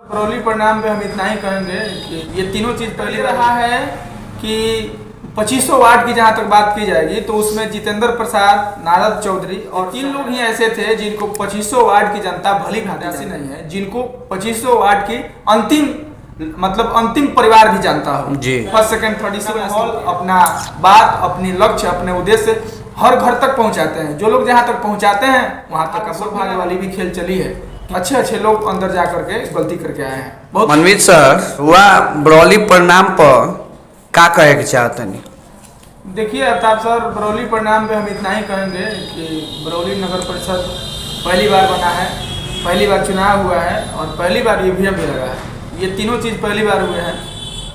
बरौली परिणाम पे हम इतना ही कहेंगे कि ये तीनों चीज पहले रहा है कि 2500 वार्ड की जहां तक बात की जाएगी तो उसमें जितेंद्र प्रसाद, नारद चौधरी और 3 लोग ही ऐसे थे जिनको 2500 वार्ड की जनता भली भांति ऐसी नहीं है, जिनको 2500 वार्ड की अंतिम परिवार भी जानता हो जी। फर्स्ट सेकंड थर्ड इसी माहौल अपना बात, अपनी लक्ष्य, अपने उद्देश्य हर घर तक पहुंचाते हैं। जो लोग जहां तक पहुंचाते हैं वहां तक सौभाग्य वाली भी खेल चली है। अच्छे लोग अंदर जा करके गलती करके आए हैं। बहुत मनमीत सर हुआ बरौली परिणाम पर का कहे के चाहते नहीं? देखिए अल्ताफ सर, बरौली परिणाम पे हम इतना ही कहेंगे कि बरौली नगर परिषद पहली बार बना है, पहली बार चुनाव हुआ है और पहली बार ईवीएम भी लगा है। ये तीनों चीज़ पहली बार हुए हैं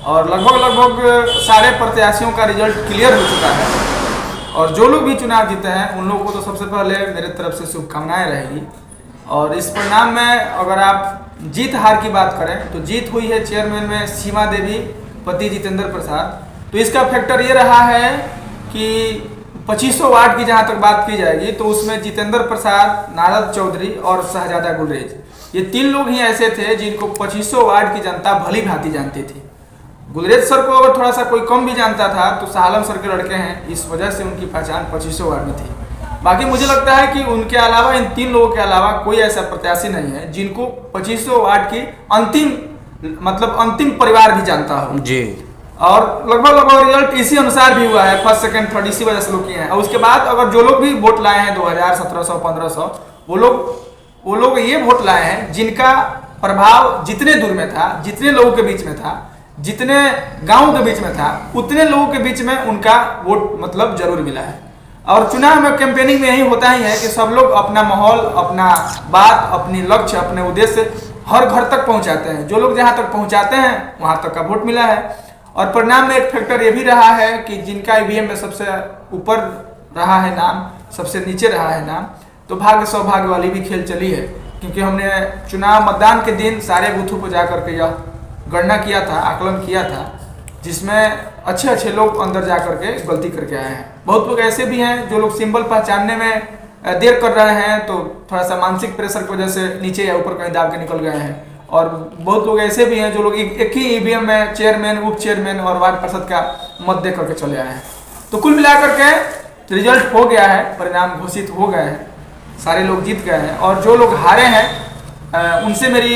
और लगभग सारे प्रत्याशियों का रिजल्ट क्लियर हो चुका है और जो लोग भी चुनाव जीते हैं उन लोगों को तो सबसे पहले मेरे तरफ से शुभकामनाएं रहेगी। और इस परिणाम में अगर आप जीत हार की बात करें तो जीत हुई है चेयरमैन में सीमा देवी पति जितेंद्र प्रसाद। तो इसका फैक्टर ये रहा है कि 2500 वार्ड की जहां तक बात की जाएगी तो उसमें जितेंद्र प्रसाद, नारद चौधरी और शहजादा गुलरेज, ये 3 लोग ही ऐसे थे जिनको 2500 वार्ड की जनता भली भांति जानती थी। गुलरेज सर को अगर थोड़ा सा कोई कम भी जानता था तो सालम सर के लड़के हैं, इस वजह से उनकी पहचान 2500 वार्ड में थी। बाकी मुझे लगता है कि उनके अलावा, इन 3 लोगों के अलावा कोई ऐसा प्रत्याशी नहीं है जिनको 2500 वार्ड की अंतिम परिवार भी जानता हो जी। और लगभग रिजल्ट इसी अनुसार भी हुआ है, फर्स्ट सेकंड थर्ड इसी वजह से लोग किए हैं। और उसके बाद अगर जो लोग भी वोट लाए हैं 2000, 1700, 1500, वो लोग ये वोट लाए हैं जिनका प्रभाव जितने दूर में था, जितने लोगों के बीच में था, जितने गांव के बीच में था, उतने लोगों के बीच में उनका वोट जरूर मिला है। और चुनाव में कैंपेनिंग में यही होता ही है कि सब लोग अपना माहौल, अपना बात, अपनी लक्ष्य, अपने उद्देश्य हर घर तक पहुंचाते हैं। जो लोग जहां तक पहुंचाते हैं वहां तक का वोट मिला है। और परिणाम में एक फैक्टर ये भी रहा है कि जिनका ईवीएम में सबसे ऊपर रहा है नाम, सबसे नीचे रहा है नाम, तो भाग्य सौभाग्य वाली भी खेल चली है। क्योंकि हमने चुनाव मतदान के दिन सारे बूथों पर जाकर के यह गणना किया था, आकलन किया था, जिसमें अच्छे लोग अंदर जा करके गलती करके आए हैं। बहुत लोग ऐसे भी हैं जो लोग सिंबल पहचानने में देर कर रहे हैं तो थोड़ा सा मानसिक प्रेशर की वजह से नीचे या ऊपर कहीं दाब के निकल गए हैं। और बहुत लोग ऐसे भी हैं जो लोग एक ही ईवीएम में चेयरमैन, उप चेयरमैन और वार्ड पार्षद का मत दे करके चले आए हैं। तो कुल मिलाकर के रिजल्ट हो गया है, परिणाम घोषित हो गए हैं, सारे लोग जीत गए हैं। और जो लोग हारे हैं उनसे मेरी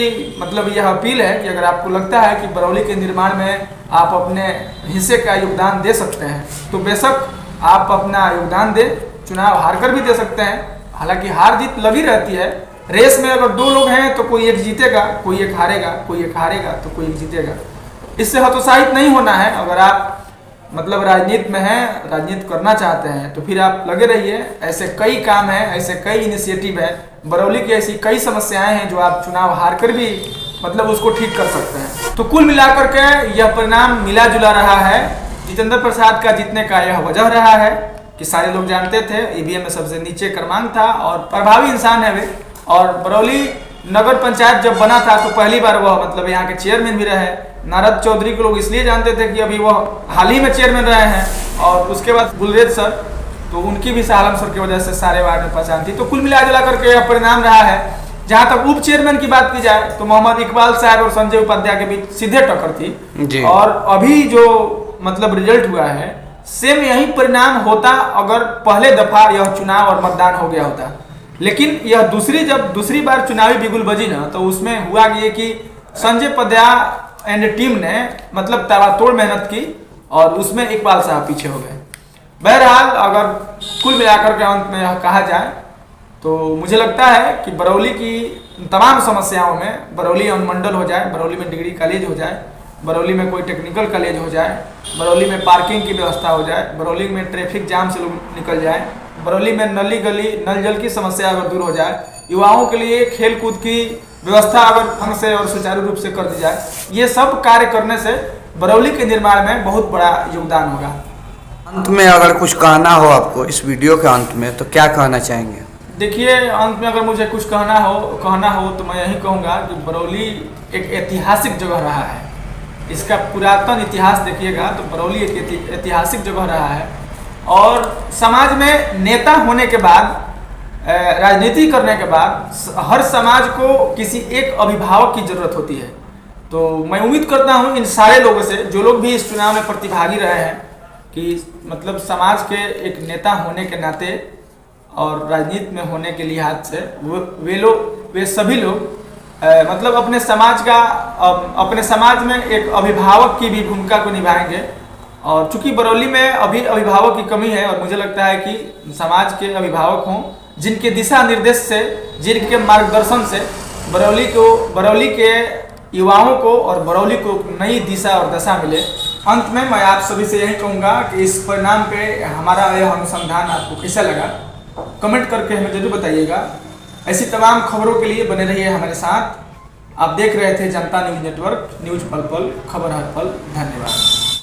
यह अपील है कि अगर आपको लगता है कि बरौली के निर्माण में आप अपने हिस्से का योगदान दे सकते हैं तो बेशक आप अपना योगदान दें। चुनाव हार कर भी दे सकते हैं, हालांकि हार जीत लगी रहती है। रेस में अगर 2 लोग हैं तो कोई एक जीतेगा, कोई एक हारेगा, कोई एक हारेगा तो कोई एक जीतेगा। इससे हतोत्साहित नहीं होना है। अगर आप राजनीति में हैं, राजनीति करना चाहते हैं तो फिर आप लगे रहिए। ऐसे कई काम हैं, ऐसे कई इनिशिएटिव है, बरौली की ऐसी कई समस्याएं हैं जो आप चुनाव हार कर भी उसको ठीक कर सकते हैं। तो कुल मिलाकर के यह परिणाम मिला जुला रहा है। जितेंद्र प्रसाद का जीतने का यह वजह रहा है कि सारे लोग जानते थे ईवीएम में सबसे नीचे क्रमांक था और प्रभावी इंसान है वे। और बरौली नगर पंचायत जब बना था तो पहली बार वह यहाँ के चेयरमैन भी रहे। नारद चौधरी को लोग इसलिए जानते थे कि अभी वह हाल ही में चेयरमैन रहे हैं। और उसके बाद गुलरेज सर, तो उनकी भी सालम सर की वजह से सारे वार्ड में पहचान थी। तो कुल मिला जुला करके यह परिणाम रहा है। जहां तक उप चेयरमैन की बात की जाए तो मोहम्मद इकबाल साहब और संजय उपाध्याय के बीच सीधे टक्कर थी। और अभी जो रिजल्ट हुआ है सेम यही परिणाम होता अगर पहले दफा यह चुनाव और मतदान हो गया होता। लेकिन यह दूसरी बार चुनावी बिगुल बजी ना तो उसमें हुआ ये कि संजय उपाध्याय एंड टीम ने ताबड़तोड़ मेहनत की और उसमें इकबाल साहब पीछे हो गए। बहरहाल अगर कुल मिलाकर के अंत में यह कहा जाए तो मुझे लगता है कि बरौली की तमाम समस्याओं में बरौली अनुमंडल हो जाए, बरौली में डिग्री कॉलेज हो जाए, बरौली में कोई टेक्निकल कॉलेज हो जाए, बरौली में पार्किंग की व्यवस्था हो जाए, बरौली में ट्रैफिक जाम से लोग निकल जाए, बरौली में नली गली नल जल की समस्या अगर दूर हो जाए, युवाओं के लिए खेल कूद की व्यवस्था अगर ढंग से और सुचारू रूप से कर दी जाए, ये सब कार्य करने से बरौली के निर्माण में बहुत बड़ा योगदान होगा। अंत में अगर कुछ कहना हो आपको इस वीडियो के अंत में तो क्या कहना चाहेंगे? देखिए, अंत में अगर मुझे कुछ कहना हो तो मैं यही कहूँगा कि बरौली एक ऐतिहासिक जगह रहा है। इसका पुरातन इतिहास देखिएगा तो बरौली एक ऐतिहासिक जगह रहा है। और समाज में नेता होने के बाद, राजनीति करने के बाद हर समाज को किसी एक अभिभावक की जरूरत होती है। तो मैं उम्मीद करता हूँ इन सारे लोगों से, जो लोग भी इस चुनाव में प्रतिभागी रहे हैं, कि मतलब समाज के एक नेता होने के नाते और राजनीति में होने के लिहाज से वे सभी लोग मतलब अपने समाज में एक अभिभावक की भी भूमिका को निभाएंगे। और चूंकि बरौली में अभी अभिभावक की कमी है, और मुझे लगता है कि समाज के अभिभावक हों जिनके दिशा निर्देश से, जिनके मार्गदर्शन से बरौली के युवाओं को और बरौली को नई दिशा और दशा मिले। अंत में मैं आप सभी से यही कहूँगा कि इस परिणाम पे हमारा यह अनुसंधान आपको कैसा लगा, कमेंट करके हमें जरूर बताइएगा। ऐसी तमाम खबरों के लिए बने रहिए हमारे साथ। आप देख रहे थे जनता न्यूज़ नेटवर्क, न्यूज़ पल पल, खबर हर पल। धन्यवाद।